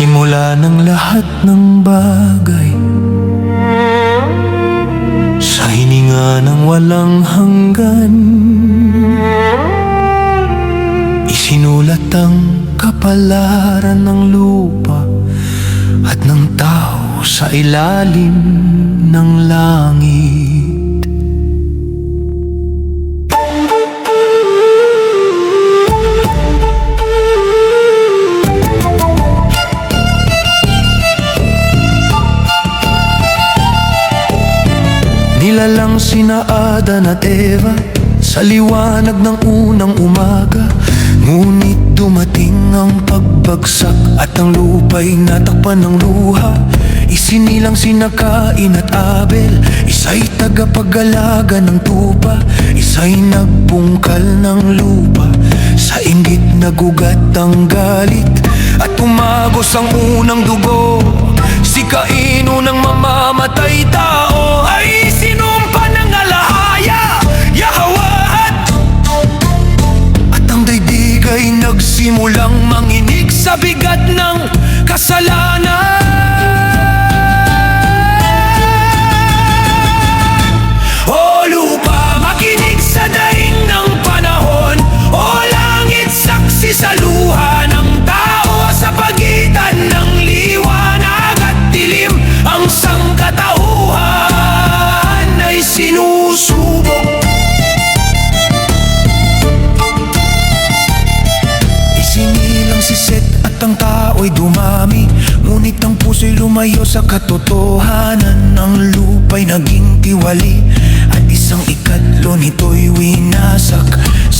Simula ng lahat ng bagay, sa hininga ng walang hanggan, isinulat ang kapalaran ng lupa at ng tao sa ilalim ng langit. Nilalang sina Adan at Eva sa liwanag ng unang umaga, ngunit dumating ang pagbagsak at ang lupa'y natakpan ng luha. Isinilang sina Cain at Abel, isa'y tagapag-alaga ng tupa, isa'y nagbungkal ng lupa. Sa inggit nagugat ang galit at umagos ang unang dugo. Si Cain, unang mamamatay tao, ay sinumpa ng alahaya, Yahweh, at ang daigdig ay nagsimulang manginig sa bigat ng kasalanan. O lupa, makinig sa daing ng panahon, o langit, saksi sa luha ng tao. Sa pagitan ng liwanag at dilim, ang sangkatauhan ay sinusubok. Isinilang si Seth at ang tao'y dumami, ngunit ang puso'y lumayo sa katotohanan. Ang lupa'y naging tiwali at isang ikatlo nito'y winasak.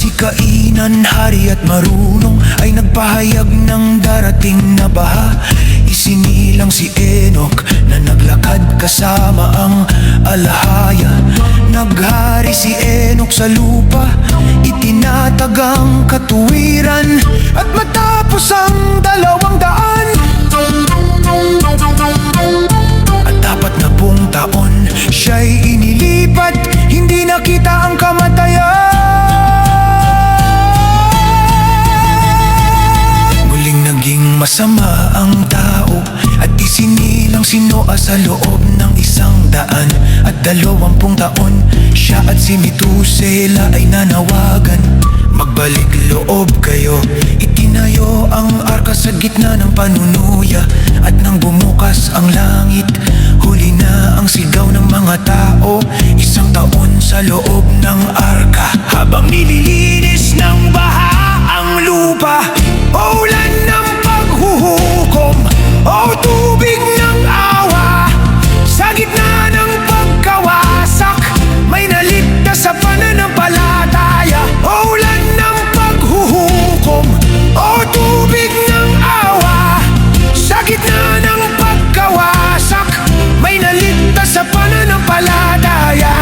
Si Kainan, hari at marunong, ay nagpahayag ng darating na baha. Isinilang si Enoch na naglakad kasama ang alahaya. Naghari si Enoch sa lupa, itinatag ang katuwiran, at matapos ang 200 at 40 taon, siya'y inilipat, hindi nakita ang kamatayan. Muling naging masama ang tao at isinilang si Noah sa loob ng 120 taon. Siya at si Metusela ay nanawagan, magbalik loob kayo. Itinayo ang arka sa gitna ng panunuya, at nang bumukas ang langit, huli na ang sigaw ng mga tao. 1 taon sa loob ng arka, habang nililinis ng baha ang lupa. O ulan ng paghuhukom, o tubig ng awa, sa gitna ng pagkawasak, may naligtas sa pananampalataya. O ulan ng paghuhukom, o tubig ng awa, sa gitna ng pagkawasak, may naligtas sa pananampalataya.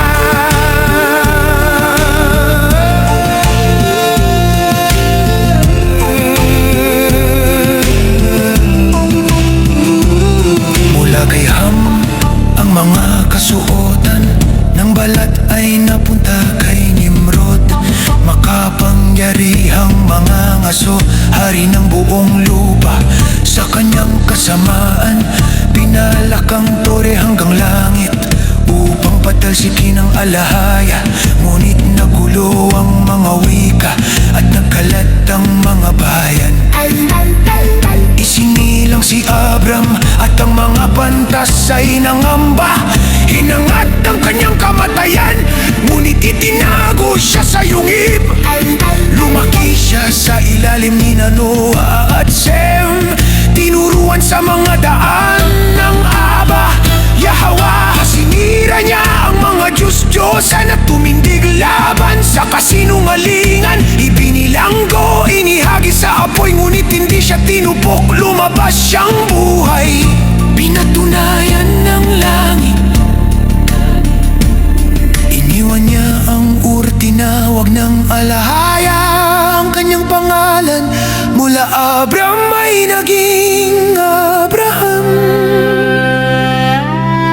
Mula kay Ham, ang mga kasuotan ng balat ay napunta kay Nimrod. Makapangyarihang mga ngaso, hari ng buong lupa. Sa kanyang kasamaan, pinalakang tore hanggang langit upang patalsikin ang alahaya. Ngunit nagulo ang mga wika at nagkalat ang mga bayan. Isinilang si Abram at ang mga pantas ay nangamba. Hinangat ang kanyang kamatayan, ngunit itinago siya sa yungib. Lumaki siya sa ilalim ni Noah at Sem, tinuruan sa mga daan ng Aba, Yahweh. Sinira niya ang mga Diyos-Diyosan at tumindig laban sa kasinungalingan. Ibinilanggo, inihagi sa apoy, ngunit hindi siya tinupok. Lumabas siyang buhay, pinatunayan ng langit. Iniwan niya ang tinawag ng alahaya ang kanyang pangalan. Mula Abram ay naging Abraham,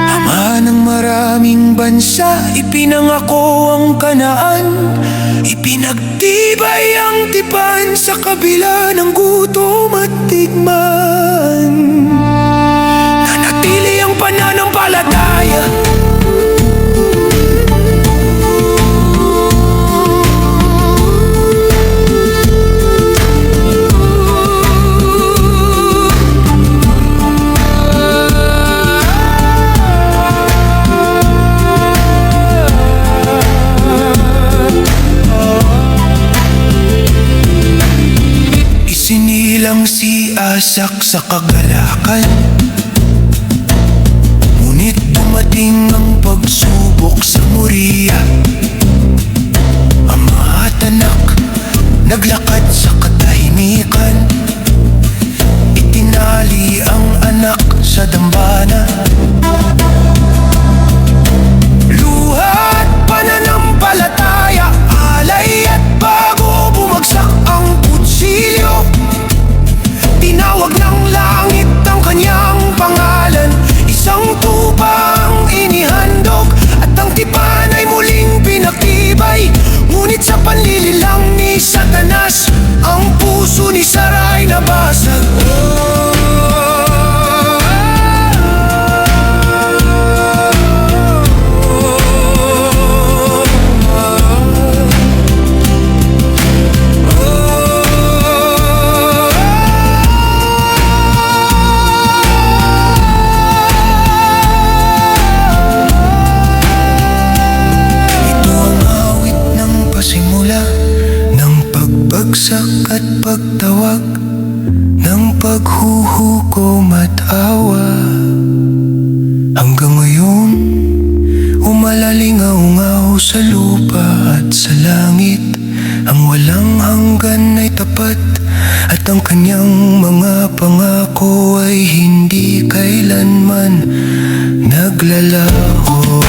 ama ng maraming bansa. Ipinangako ang Kanaan, ipinagtibay ang tipan sa kabila ng gutom at digmaan. Bilang si Asak sa kagalakan, ngunit dumating ang pagsubok sa Moria. Ama at anak naglakad sa katahimikan, itinali ang anak sa dambana. Luha at pananampalataya, alay at bago bumagsak ang kutsilyo. Tinawag ng langit ang kanyang pangalan, isang tupa ang inihandog, at ang tipan ay muling pinagtibay. Ngunit sa panlililang ni Satanas, ang puso ni Sarah ay nabasag. Pagbagsak at pagtawag ng paghuhukom at awa. Hanggang ngayon, umalalingaw-ngaw sa lupa at sa langit. Ang walang hanggan ay tapat, at ang kanyang mga pangako ay hindi kailanman naglalaho.